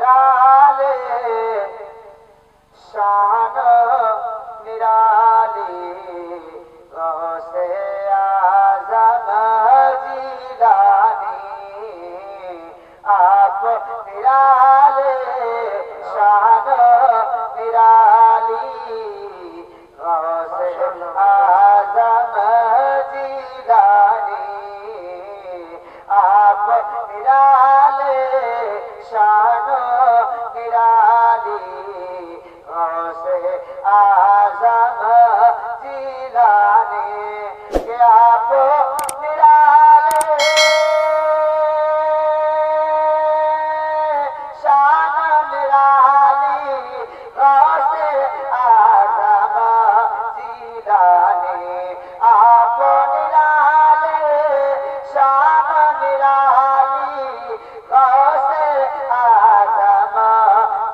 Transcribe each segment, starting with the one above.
निराले शान निराली गौसे आज़म जीलानी आप निराले शान निराली गौसे आज़म जीलानी आप निराले शान निराली गौसे आज़म जीलानी के आप निराले शान निराली गौसे आज़म जीलानी आप निराले शान निराली गौसे आज़म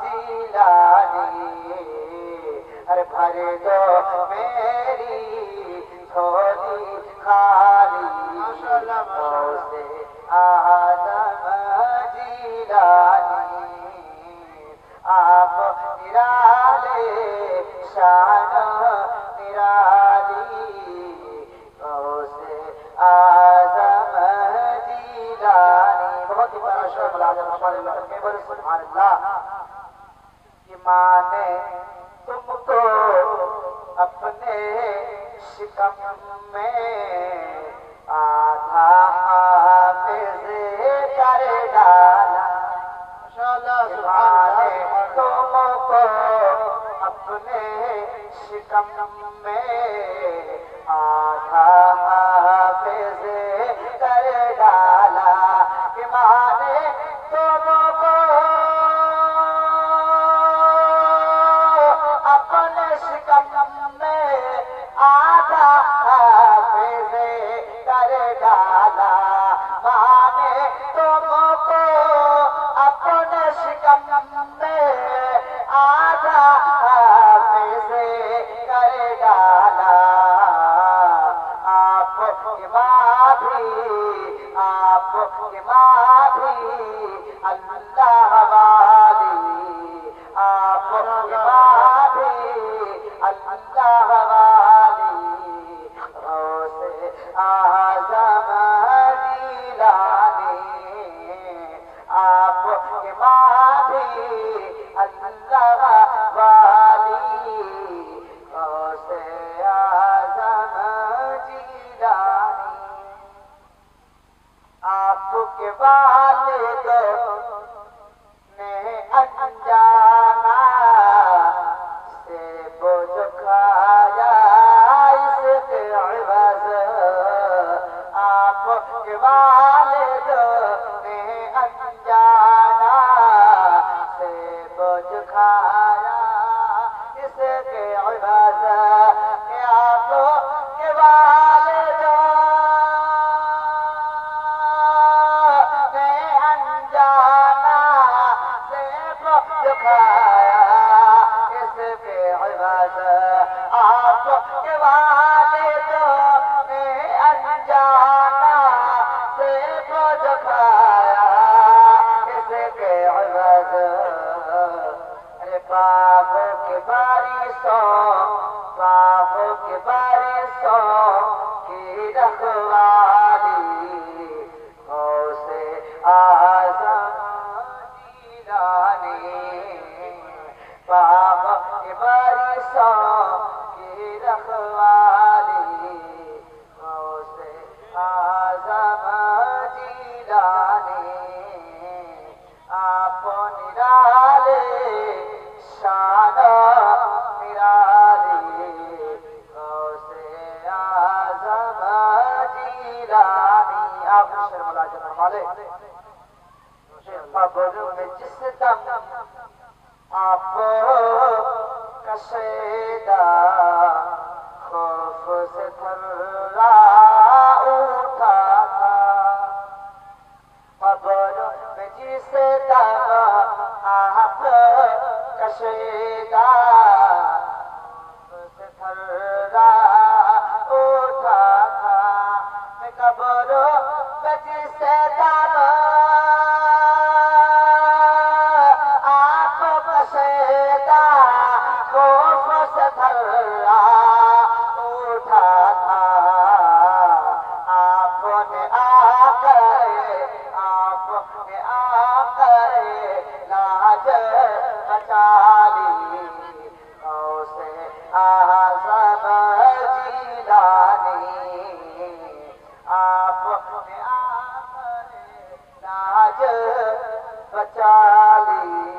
जीलानी अरे भर दो मेरी झोली खाली गौसे आज़म जीलानी आप निराले शान निराली गौसे आज़म जीलानी बहुत ही बड़ा शेर मुलाज़म के बोले सुभान अल्लाह कि माने तुमको अपने शिकम में आधा हाफिज़ कर डाला माने तुमको अपने शिकम में आधा हाफिज़ कर डाला कि माने तुमको अपने शिकम में आधा हाफिज़ कर डाला माने तुमको अपने शिकम में आधा हाफिज़ कर डाला आपकी माँ भी अल्लाह वाली आपकी माँ भी अल्लाह वाली गौसे आज़म जीलानी आपकी माँ भी अल्लाह वाली गौसे आज़म जीलानी आपके वालिद ने अनजाना से बोझ खाया इसके इवज़ आपके वालिद ने अनजाना से बोझ खाया इसके इवज़ के आपके वालिद ने अनजाना से बोझ खाया इसके इवज़ आपके वालिद ने अनजाना से बोझ खाया इसके इवज़ अरे बागों की बारिशों की रखवाली गौसे आज़म जीलानी बागों की बारिशों की रखवाली गौसे आज़म जीलानी आप निराले शान निराली गौसे आज़म जीलानी आप शेर मुलाज़म वाले कब्र में जिस दम आप कशीदा खौफ से थर्रा उठा था कब्र में जिस दम आप कशीदा खौफ से थर्रा उठा था मैं कब्र में जिस दम شیدا کو فسدھرا اٹھا تھا آپ نے آ کر لاج بچا لی غوث اعظم جیلانی آپ نے آ کر لاج بچا لی